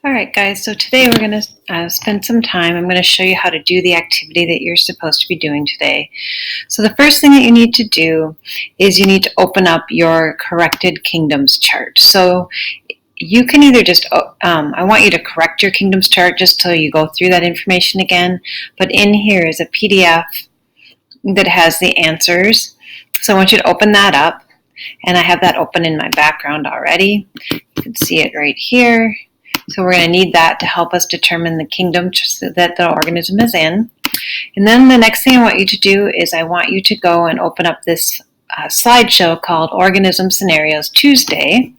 All right, guys, so today we're going to spend some time. I'm going to show you how to do the activity that you're supposed to be doing today. So the first thing that you need to do is you need to open up your corrected kingdoms chart. So you can either just, I want you to correct your kingdoms chart just so you go through that information again, but in here is a PDF that has the answers. So I want you to open that up, and I have that open in my background already. You can see it right here. So we're going to need that to help us determine the kingdom that the organism is in. And then the next thing I want you to do is I want you to go and open up this slideshow called Organism Scenarios Tuesday.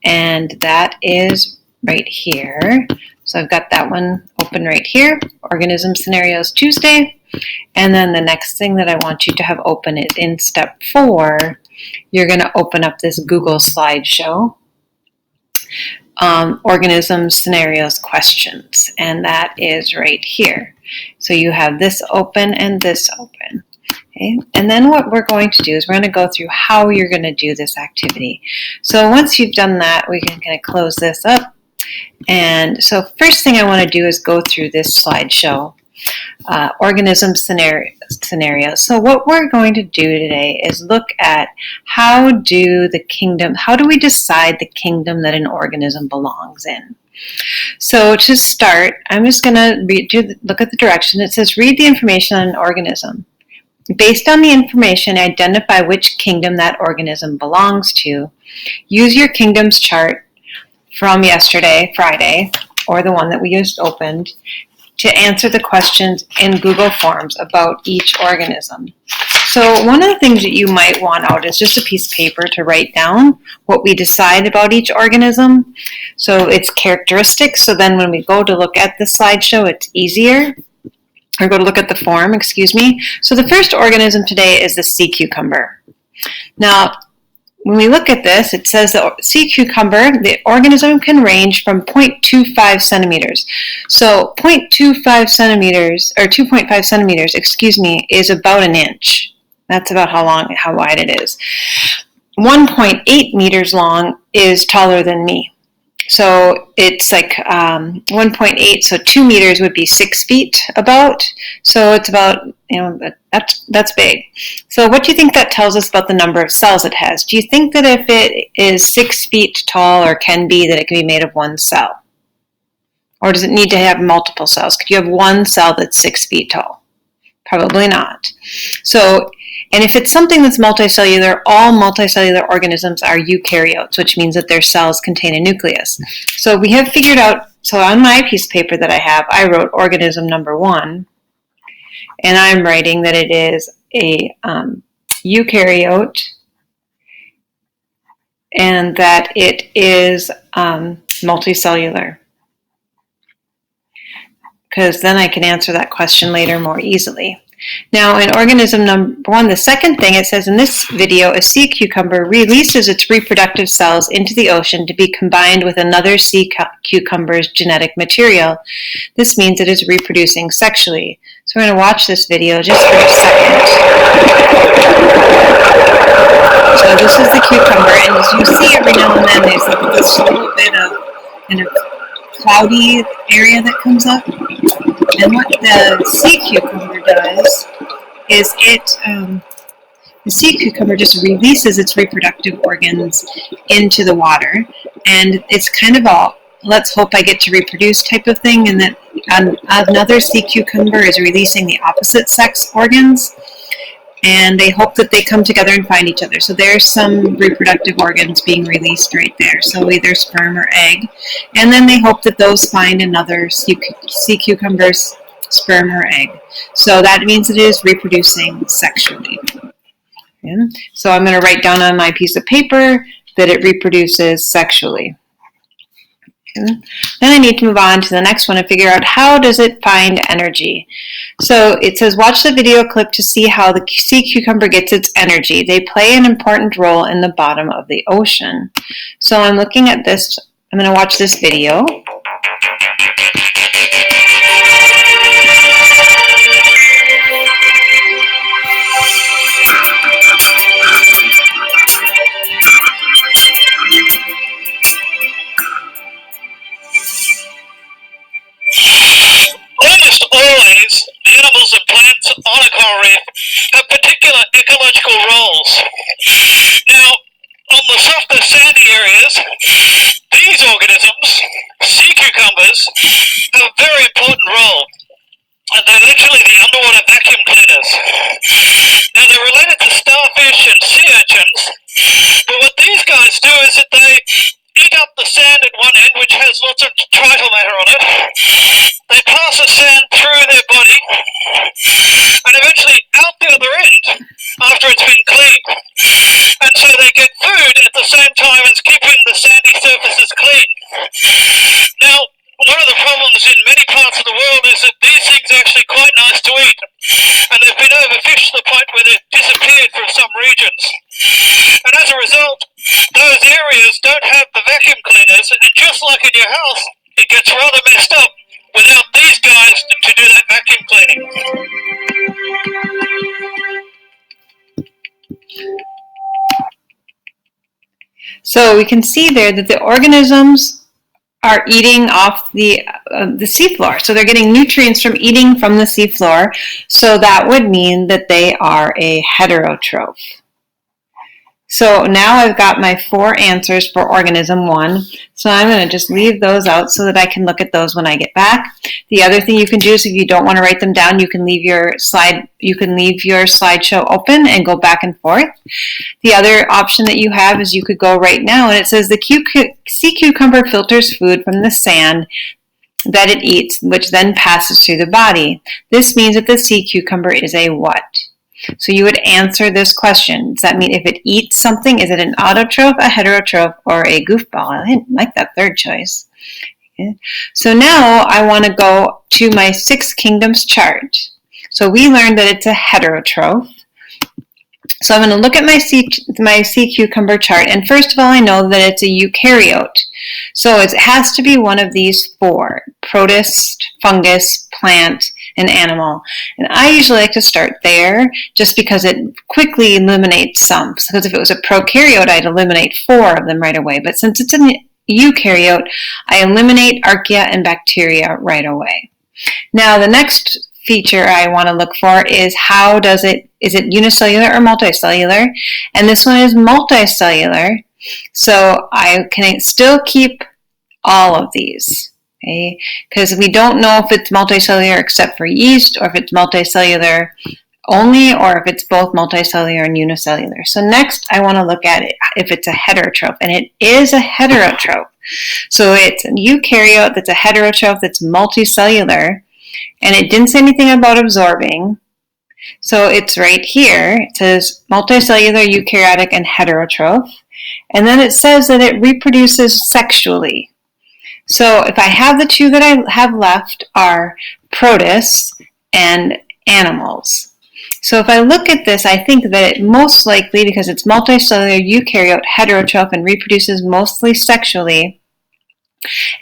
And that is right here. So I've got that one open right here, Organism Scenarios Tuesday. And then the next thing that I want you to have open is in step 4, you're going to open up this Google slideshow. Organism scenarios questions, and that is right here. So you have this open and this open. Okay? And then what we're going to do is we're going to go through how you're going to do this activity. So once you've done that, we're going to close this up. And so first thing I want to do is go through this slideshow. Organism scenarios. So what we're going to do today is look at how do we decide the kingdom that an organism belongs in. So to start, I'm just going to look at the direction. It says read the information on an organism. Based on the information, identify which kingdom that organism belongs to. Use your kingdoms chart from yesterday, Friday, or the one that we just opened, to answer the questions in Google Forms about each organism. So one of the things that you might want out is just a piece of paper to write down what we decide about each organism. So its characteristics, so then when we go to look at the slideshow, it's easier. Or go to look at the form, excuse me. So the first organism today is the sea cucumber. Now, when we look at this, it says the sea cucumber, the organism can range from 0.25 centimeters. So 0.25 centimeters, or 2.5 centimeters, excuse me, is about an inch. That's about how wide it is. 1.8 meters long is taller than me. So it's like 1.8, so 2 meters would be 6 feet about. So it's about, that's big. So what do you think that tells us about the number of cells it has? Do you think that if it is 6 feet tall or can be, that it can be made of one cell? Or does it need to have multiple cells? Could you have one cell that's 6 feet tall? Probably not. So, and if it's something that's multicellular, all multicellular organisms are eukaryotes, which means that their cells contain a nucleus. So we have figured out, so on my piece of paper that I have, I wrote organism number 1, and I'm writing that it is a eukaryote, and that it is multicellular. Because then I can answer that question later more easily. Now, in organism number 1, the second thing it says in this video, a sea cucumber releases its reproductive cells into the ocean to be combined with another sea cucumber's genetic material. This means it is reproducing sexually. So we're going to watch this video just for a second. So this is the cucumber, and as you see every now and then, there's like this little bit of kind of cloudy area that comes up. And what the sea cucumber does is the sea cucumber just releases its reproductive organs into the water, and it's kind of a let's hope I get to reproduce type of thing, and that another sea cucumber is releasing the opposite sex organs, and they hope that they come together and find each other. So there's some reproductive organs being released right there, so either sperm or egg, and then they hope that those find another sea cucumber's sperm or egg. So that means it is reproducing sexually. Okay. So I'm going to write down on my piece of paper that it reproduces sexually. Okay. Then I need to move on to the next one and figure out how does it find energy. So it says watch the video clip to see how the sea cucumber gets its energy. They play an important role in the bottom of the ocean. So I'm looking at this, I'm going to watch this video. have particular ecological roles. Now, on the softer sandy areas, these organisms, sea cucumbers, have a very important role. And they're literally the underwater vacuum cleaners. Now, they're related to starfish and sea urchins, but what these guys do is that they eat up the sand at one end, which has lots of detrital matter on it. They pass the sand through their body, and eventually out the other end, after it's been cleaned. And so they get food at the same time as keeping the sandy surfaces clean. Now, one of the problems in many parts of the world is that these things are actually quite nice to eat, and they've been overfished to the point where they've disappeared from some regions. And as a result, those areas don't have the vacuum cleaners, and just like in your house, it gets rather messed up without these guys to do that vacuum cleaning. So we can see there that the organisms are eating off the seafloor. So they're getting nutrients from eating from the seafloor. So that would mean that they are a heterotroph. So now I've got my 4 answers for organism 1. So I'm going to just leave those out so that I can look at those when I get back. The other thing you can do is if you don't want to write them down, you can leave your slideshow open and go back and forth. The other option that you have is you could go right now, and it says the sea cucumber filters food from the sand that it eats, which then passes through the body. This means that the sea cucumber is a what? So you would answer this question. Does that mean if it eats something, is it an autotroph, a heterotroph, or a goofball? I didn't like that third choice. Okay. So now I want to go to my 6 kingdoms chart. So we learned that it's a heterotroph. So I'm going to look at my sea cucumber chart, and first of all, I know that it's a eukaryote. So it has to be one of these 4: protist, fungus, plant, and animal. And I usually like to start there just because it quickly eliminates some. Because if it was a prokaryote, I'd eliminate 4 of them right away. But since it's a eukaryote, I eliminate archaea and bacteria right away. Now the next feature I want to look for is is it unicellular or multicellular? And this one is multicellular. So I can still keep all of these. Okay, because we don't know if it's multicellular except for yeast, or if it's multicellular only, or if it's both multicellular and unicellular. So next I want to look at it if it's a heterotroph, and it is a heterotroph. So it's a eukaryote that's a heterotroph that's multicellular, and it didn't say anything about absorbing. So it's right here. It says multicellular, eukaryotic, and heterotroph. And then it says that it reproduces sexually. So if I have the 2 that I have left are protists and animals. So if I look at this, I think that it most likely, because it's multicellular, eukaryote, heterotroph, and reproduces mostly sexually.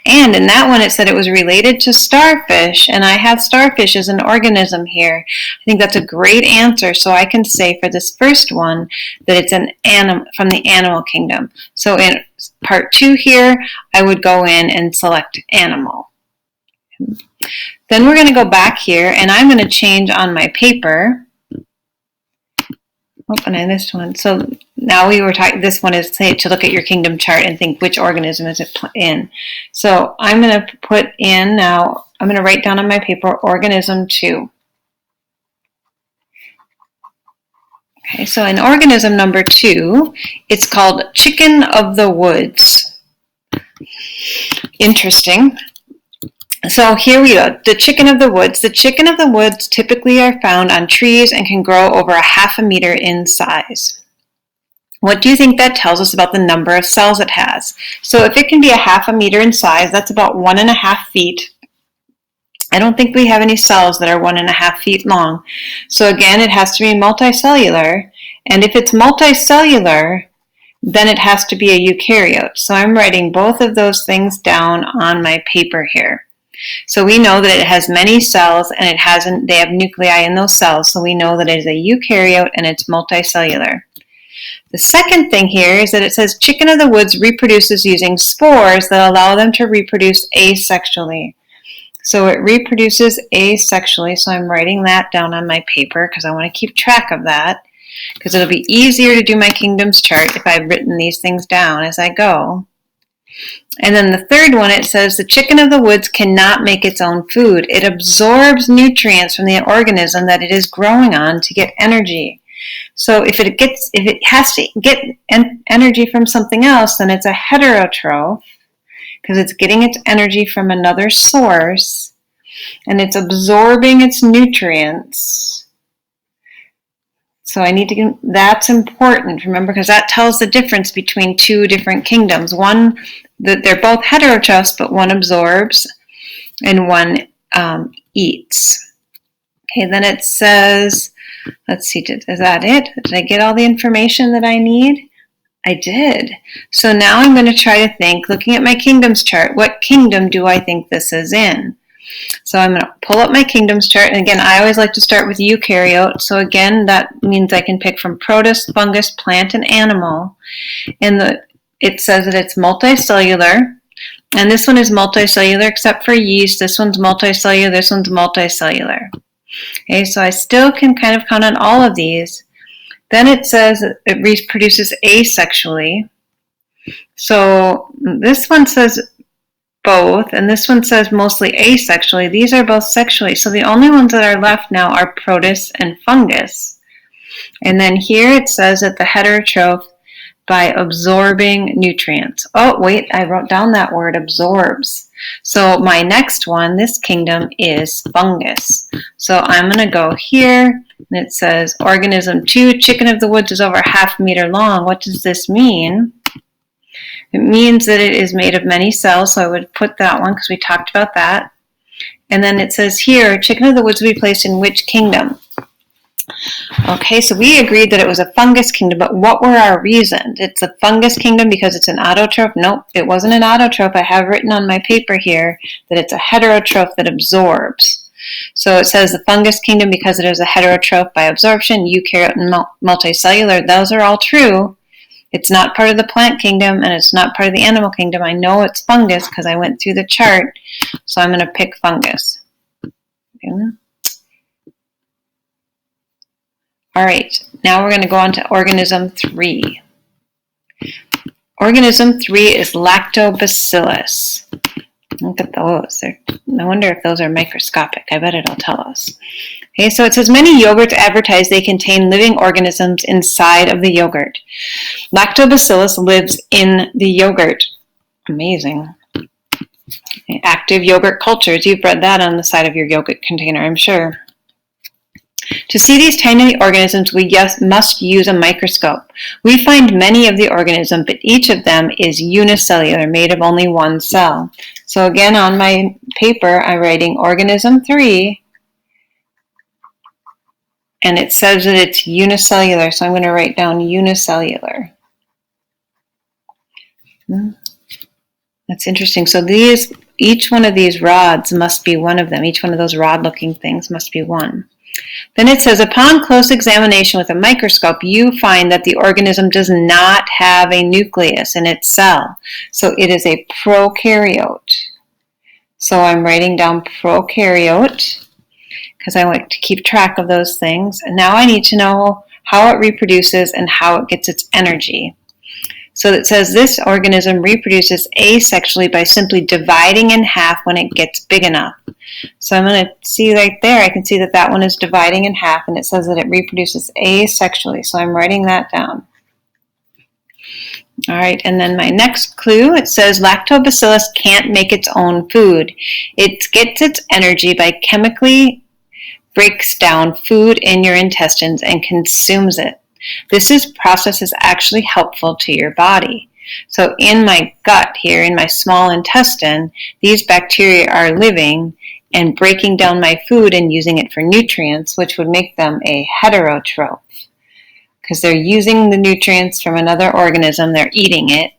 And in that one, it said it was related to starfish, and I have starfish as an organism here. I think that's a great answer, so I can say for this first one that it's an animal from the animal kingdom. So in part 2 here, I would go in and select animal. Then we're going to go back here, and I'm going to change on my paper. Oh, and I missed one. So now we were talking, this one is to look at your kingdom chart and think which organism is it in. So I'm going to put in now, I'm going to write down on my paper organism 2. Okay, so in organism number 2, it's called chicken of the woods. Interesting. So here we go, the chicken of the woods. The chicken of the woods typically are found on trees and can grow over 1/2 meter in size. What do you think that tells us about the number of cells it has? So if it can be 1/2 meter in size, that's about 1.5 feet. I don't think we have any cells that are 1.5 feet long. So again, it has to be multicellular. And if it's multicellular, then it has to be a eukaryote. So I'm writing both of those things down on my paper here. So we know that it has many cells, and they have nuclei in those cells, so we know that it is a eukaryote and it's multicellular. The second thing here is that it says chicken of the woods reproduces using spores that allow them to reproduce asexually. So it reproduces asexually, so I'm writing that down on my paper because I want to keep track of that, because it'll be easier to do my kingdoms chart if I've written these things down as I go. And then the third one, it says the chicken of the woods cannot make its own food. It absorbs nutrients from the organism that it is growing on to get energy. So if it has to get energy from something else, then it's a heterotroph, because it's getting its energy from another source and it's absorbing its nutrients. So that's important, remember, because that tells the difference between two different kingdoms. One, that they're both heterotrophs, but one absorbs and one eats. Okay, then it says, let's see, is that it? Did I get all the information that I need? I did. So now I'm going to try to think, looking at my kingdoms chart, what kingdom do I think this is in? So I'm going to pull up my kingdoms chart. And again, I always like to start with eukaryote. So again, that means I can pick from protist, fungus, plant, and animal. And it says that it's multicellular. And this one is multicellular except for yeast. This one's multicellular. This one's multicellular. Okay, so I still can kind of count on all of these. Then it says it reproduces asexually. So this one says both, and this one says mostly asexually. These are both sexually. So the only ones that are left now are protists and fungus. And then here it says that the heterotroph by absorbing nutrients. Oh, wait, I wrote down that word, absorbs. So my next one, this kingdom, is fungus. So I'm going to go here, and it says organism 2, chicken of the woods is over 1/2 meter long. What does this mean? It means that it is made of many cells, so I would put that one because we talked about that. And then it says here, chicken of the woods will be placed in which kingdom? Okay, so we agreed that it was a fungus kingdom, but what were our reasons? It's a fungus kingdom because it's an autotroph? Nope, it wasn't an autotroph. I have written on my paper here that it's a heterotroph that absorbs. So it says the fungus kingdom because it is a heterotroph by absorption, eukaryote and multicellular. Those are all true. It's not part of the plant kingdom and it's not part of the animal kingdom. I know it's fungus because I went through the chart, so I'm going to pick fungus. Okay. All right, now we're going to go on to organism 3. Organism 3 is lactobacillus. Look at those. I wonder if those are microscopic. I bet it'll tell us. Okay, so it says many yogurts advertise they contain living organisms inside of the yogurt. Lactobacillus lives in the yogurt. Amazing. Active yogurt cultures. You've read that on the side of your yogurt container, I'm sure. To see these tiny organisms, we must use a microscope. We find many of the organisms, but each of them is unicellular, made of only one cell. So again, on my paper, I'm writing organism 3, and it says that it's unicellular, so I'm going to write down unicellular. That's interesting. So each one of these rods must be one of them. Each one of those rod-looking things must be one. Then it says, upon close examination with a microscope, you find that the organism does not have a nucleus in its cell. So it is a prokaryote. So I'm writing down prokaryote because I like to keep track of those things. And now I need to know how it reproduces and how it gets its energy. So it says this organism reproduces asexually by simply dividing in half when it gets big enough. So I'm going to see right there, I can see that that one is dividing in half, and it says that it reproduces asexually. So I'm writing that down. All right, and then my next clue, it says lactobacillus can't make its own food. It gets its energy by chemically breaks down food in your intestines and consumes it. This process is actually helpful to your body. So in my gut here, in my small intestine, these bacteria are living and breaking down my food and using it for nutrients, which would make them a heterotroph. Because they're using the nutrients from another organism, they're eating it,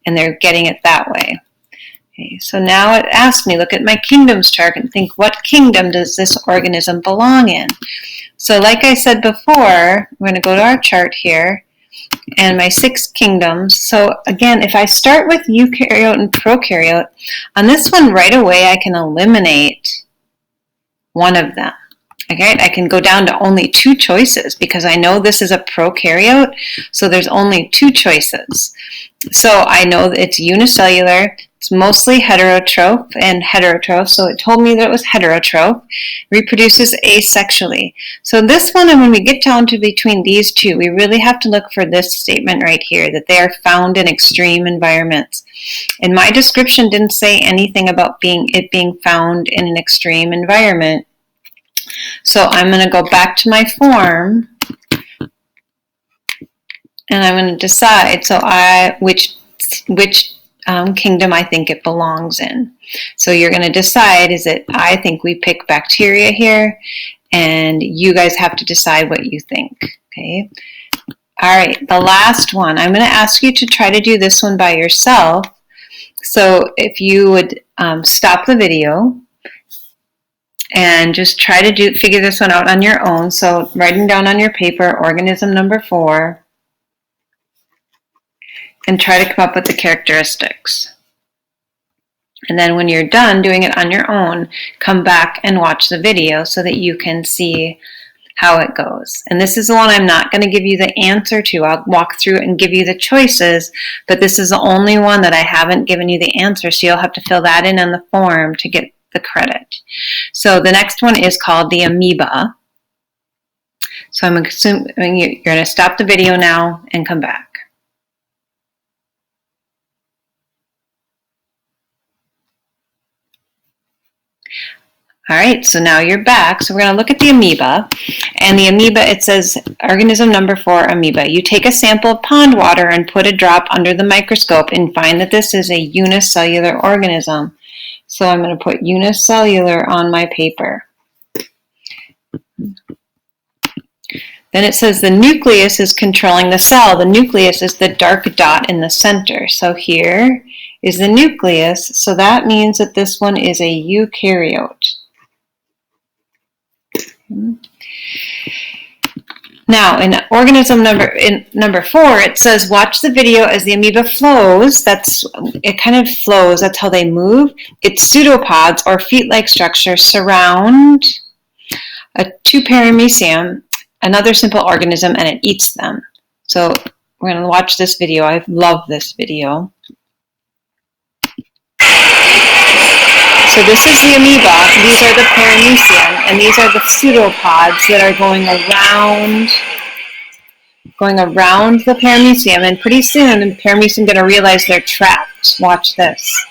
and they're getting it that way. Okay, so now it asks me, look at my kingdoms chart and think, what kingdom does this organism belong in? So like I said before, we're going to go to our chart here, and my 6 kingdoms. So again, if I start with eukaryote and prokaryote, on this one right away I can eliminate one of them. Okay, I can go down to only 2 choices because I know this is a prokaryote, so there's only 2 choices. So I know that it's unicellular, it's mostly heterotroph, so it told me that it was heterotroph, reproduces asexually. So this one, and when we get down to between these two, we really have to look for this statement right here, that they are found in extreme environments. And my description didn't say anything about it being found in an extreme environment. So I'm going to go back to my form, and I'm going to decide which kingdom I think it belongs in. So you're going to decide, I think we pick bacteria here, and you guys have to decide what you think. Okay. All right, the last one. I'm going to ask you to try to do this one by yourself. So if you would stop the video and just try to figure this one out on your own. So writing down on your paper, organism number 4, and try to come up with the characteristics. And then when you're done doing it on your own, come back and watch the video so that you can see how it goes. And this is the one I'm not going to give you the answer to. I'll walk through it and give you the choices, but this is the only one that I haven't given you the answer, so you'll have to fill that in on the form to get the credit. So the next one is called the amoeba. So I'm assuming you're going to stop the video now and come back. All right, so now you're back. So we're going to look at the amoeba. And the amoeba, it says organism number 4, amoeba. You take a sample of pond water and put a drop under the microscope and find that this is a unicellular organism. So I'm going to put unicellular on my paper. Then it says the nucleus is controlling the cell. The nucleus is the dark dot in the center. So here is the nucleus. So that means that this one is a eukaryote. Now, in organism number 4, it says, watch the video as the amoeba flows. It kind of flows. That's how they move. Its pseudopods, or feet-like structure, surround a 2 paramecium, another simple organism, and it eats them. So we're going to watch this video. I love this video. So this is the amoeba. These are the paramecium, and these are the pseudopods that are going around the paramecium, and pretty soon the paramecium are going to realize they're trapped. Watch this.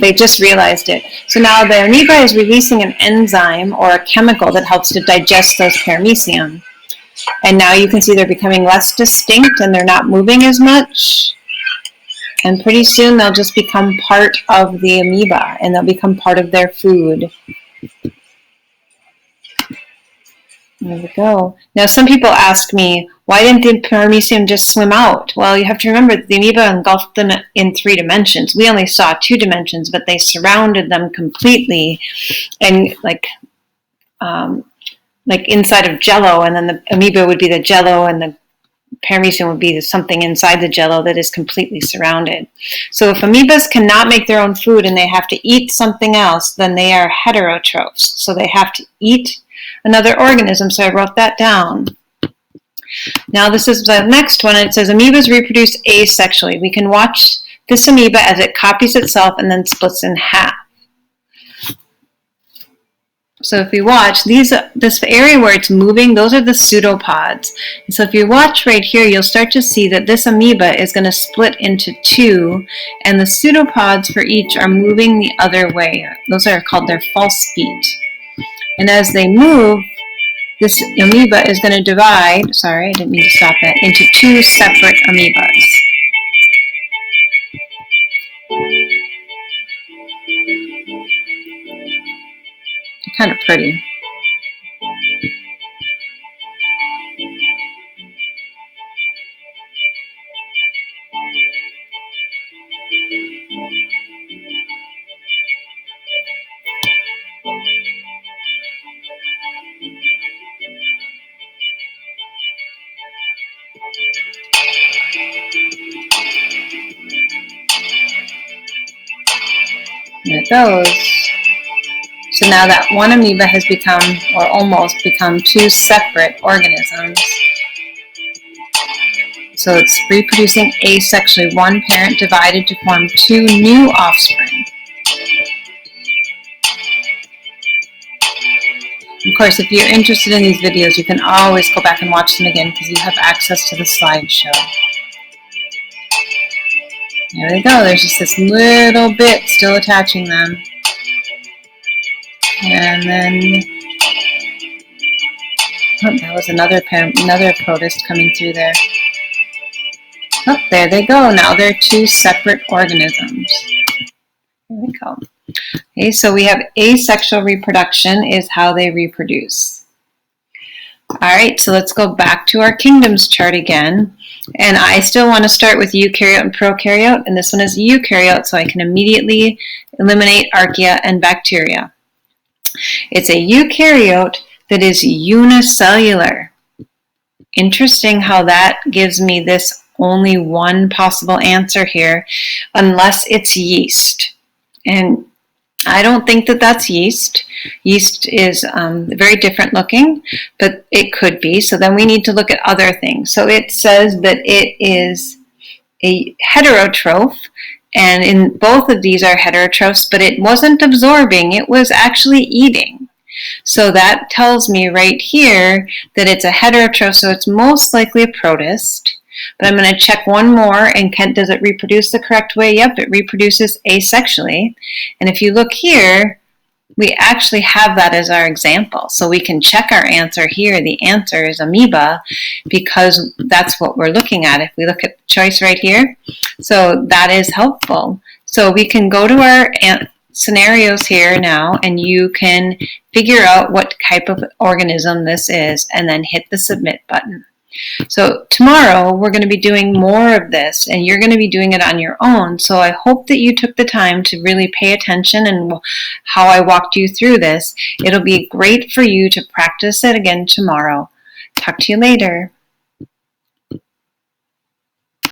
They just realized it. So now the amoeba is releasing an enzyme or a chemical that helps to digest those paramecium. And now you can see they're becoming less distinct and they're not moving as much. And pretty soon they'll just become part of the amoeba and they'll become part of their food. There we go. Now some people ask me, why didn't the paramecium just swim out? Well, you have to remember that the amoeba engulfed them in 3 dimensions. We only saw 2 dimensions, but they surrounded them completely, and like inside of Jello, and then the amoeba would be the Jello, and the paramecium would be something inside the Jello that is completely surrounded. So if amoebas cannot make their own food and they have to eat something else, then they are heterotrophs. So they have to eat another organism, so I wrote that down. Now this is the next one. It says amoebas reproduce asexually. We can watch this amoeba as it copies itself and then splits in half. So if we watch, this area where it's moving, those are the pseudopods. And so if you watch right here, you'll start to see that this amoeba is going to split into 2, and the pseudopods for each are moving the other way. Those are called their false feet. And as they move, this amoeba is going to divide, sorry, I didn't mean to stop that, into 2 separate amoebas. They're kind of pretty. There it goes. So now that one amoeba has become, or almost become, two separate organisms. So it's reproducing asexually, one parent divided to form two new offspring. Of course, if you're interested in these videos, you can always go back and watch them again because you have access to the slideshow. There we go. There's just this little bit still attaching them. And then, oh, that was another protist coming through there. Oh, there they go. Now they're two separate organisms. There we go. Okay, so we have asexual reproduction is how they reproduce. All right, so let's go back to our kingdoms chart again. And I still want to start with eukaryote and prokaryote, and this one is eukaryote, so I can immediately eliminate archaea and bacteria. It's a eukaryote that is unicellular. Interesting how that gives me this only one possible answer here, unless it's yeast. And I don't think that that's yeast. Yeast is very different looking, but it could be. So then we need to look at other things. So it says that it is a heterotroph, and in both of these are heterotrophs, but it wasn't absorbing, it was actually eating. So that tells me right here that it's a heterotroph, so it's most likely a protist. But I'm going to check one more, and does it reproduce the correct way? Yep, it reproduces asexually. And if you look here, we actually have that as our example. So we can check our answer here. The answer is amoeba because that's what we're looking at. If we look at the choice right here, so that is helpful. So we can go to our scenarios here now, and you can figure out what type of organism this is and then hit the submit button. So tomorrow we're going to be doing more of this, and you're going to be doing it on your own. So I hope that you took the time to really pay attention and how I walked you through this. It'll be great for you to practice it again tomorrow. Talk to you later.